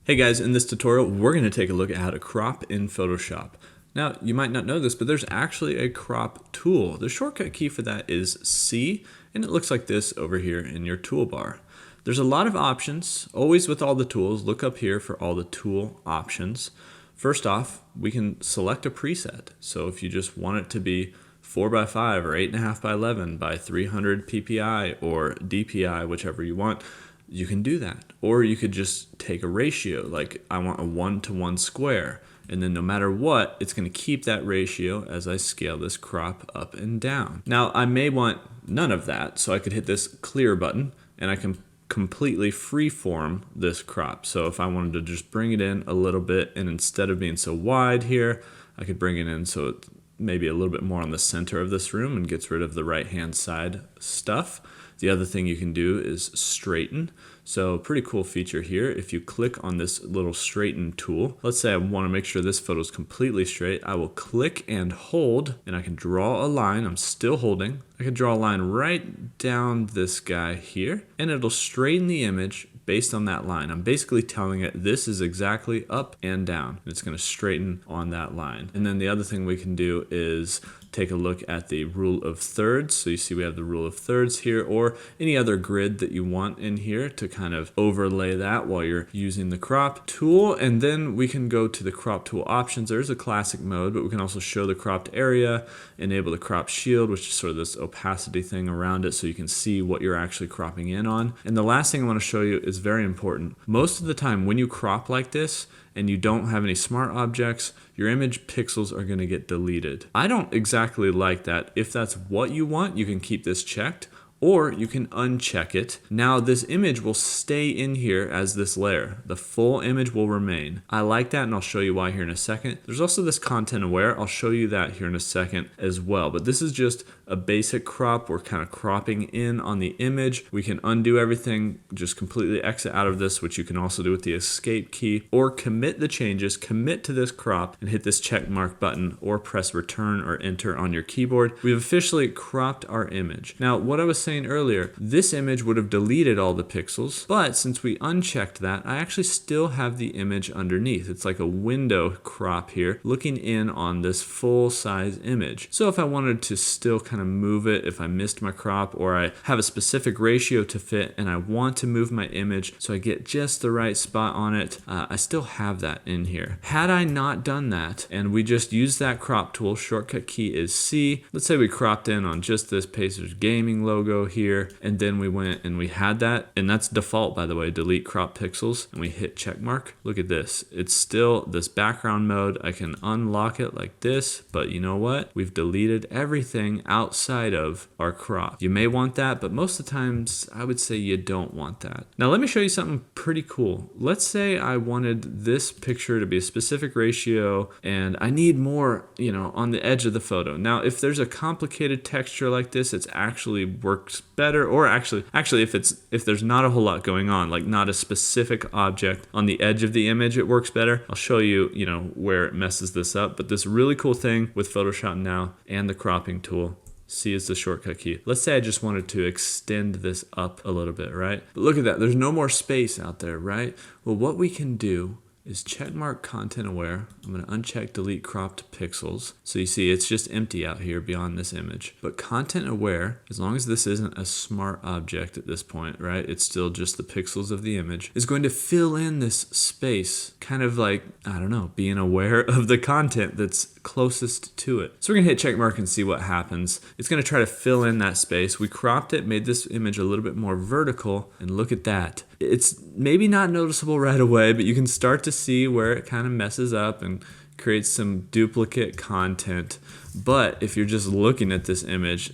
Hey guys, in this tutorial, we're going to take a look at how to crop in Photoshop. Now, you might not know this, but there's actually a crop tool. The shortcut key for that is C, and it looks like this over here in your toolbar. There's a lot of options. Always with all the tools, look up here for all the tool options. First off, we can select a preset. So if you just want it to be 4x5 or 8.5 by 11 by 300 ppi or dpi, whichever you want, you can do that. Or you could just take a ratio, like I want a 1:1 square, and then no matter what, it's going to keep that ratio as I scale this crop up and down. Now I may want none of that, so I could hit this clear button and I can completely freeform this crop. So if I wanted to just bring it in a little bit, and instead of being so wide here, I could bring it in so it's maybe a little bit more on the center of this room and gets rid of the right hand side stuff. The other thing you can do is straighten. So pretty cool feature here. If you click on this little straighten tool, let's say I want to make sure this photo is completely straight, I will click and hold, and I can draw a line. I'm still holding. I can draw a line right down this guy here, and it'll straighten the image based on that line. I'm basically telling it this is exactly up and down. It's going to straighten on that line. And then the other thing we can do is take a look at the rule of thirds. So you see we have the rule of thirds here, or any other grid that you want in here to kind of overlay that while you're using the crop tool. And then we can go to the crop tool options. There's a classic mode, but we can also show the cropped area, enable the crop shield, which is sort of this opacity thing around it so you can see what you're actually cropping in on. And the last thing I want to show you is very important. Most of the time when you crop like this and you don't have any smart objects, your image pixels are going to get deleted. I don't exactly like that. If that's what you want, you can keep this checked, or you can uncheck it. Now this image will stay in here as this layer. The full image will remain. I like that, and I'll show you why here in a second. There's also this content aware. I'll show you that here in a second as well. But this is just a basic crop. We're kind of cropping in on the image. We can undo everything, just completely exit out of this, which you can also do with the escape key, or commit the changes, commit to this crop, and hit this check mark button, or press return or enter on your keyboard. We've officially cropped our image. Now, what I was saying earlier, this image would have deleted all the pixels, but since we unchecked that, I actually still have the image underneath. It's like a window crop here, looking in on this full size image. So if I wanted to still kind of move it, if I missed my crop, or I have a specific ratio to fit and I want to move my image so I get just the right spot on it, I still have that in here. Had I not done that and we just used that crop tool, shortcut key is C. Let's say we cropped in on just this Pacers Gaming logo here, and then we went and we had that, and that's default, by the way, delete crop pixels, and we hit check mark. Look at this. It's still this background mode. I can unlock it like this, but you know what? We've deleted everything outside of our crop. You may want that, but most of the times I would say you don't want that. Now let me show you something pretty cool. Let's say I wanted this picture to be a specific ratio and I need more, on the edge of the photo. Now if there's a complicated texture like this, it's actually works better, or actually if there's not a whole lot going on, like not a specific object on the edge of the image, it works better. I'll show you, where it messes this up. But this really cool thing with Photoshop now and the cropping tool, C is the shortcut key. Let's say I just wanted to extend this up a little bit, right? But look at that, there's no more space out there, right? Well, what we can do is checkmark content aware. I'm going to uncheck delete cropped pixels. So you see it's just empty out here beyond this image. But content aware, as long as this isn't a smart object at this point, right? It's still just the pixels of the image, is going to fill in this space, kind of like, I don't know, being aware of the content that's closest to it. So we're gonna hit check mark and see what happens. It's gonna try to fill in that space. We cropped it, made this image a little bit more vertical, and look at that. It's maybe not noticeable right away, but you can start to see where it kind of messes up and creates some duplicate content. But if you're just looking at this image,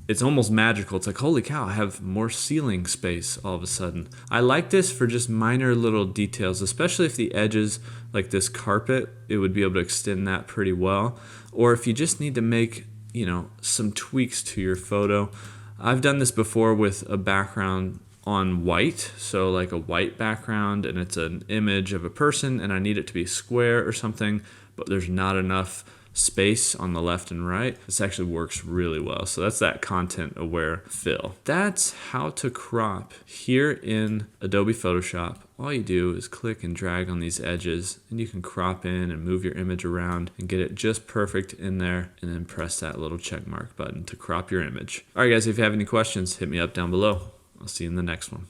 it's almost magical. It's like, holy cow, I have more ceiling space all of a sudden. I like this for just minor little details, especially if the edges, like this carpet, it would be able to extend that pretty well. Or if you just need to make, some tweaks to your photo. I've done this before with a background on white, so like a white background, and it's an image of a person and I need it to be square or something, but there's not enough space on the left and right. This actually works really well. So that's that content aware fill. That's how to crop here in Adobe Photoshop all you do is click and drag on these edges, and you can crop in and move your image around and get it just perfect in there, and then press that little check mark button to crop your image. All right guys, if you have any questions, hit me up down below. I'll see you in the next one.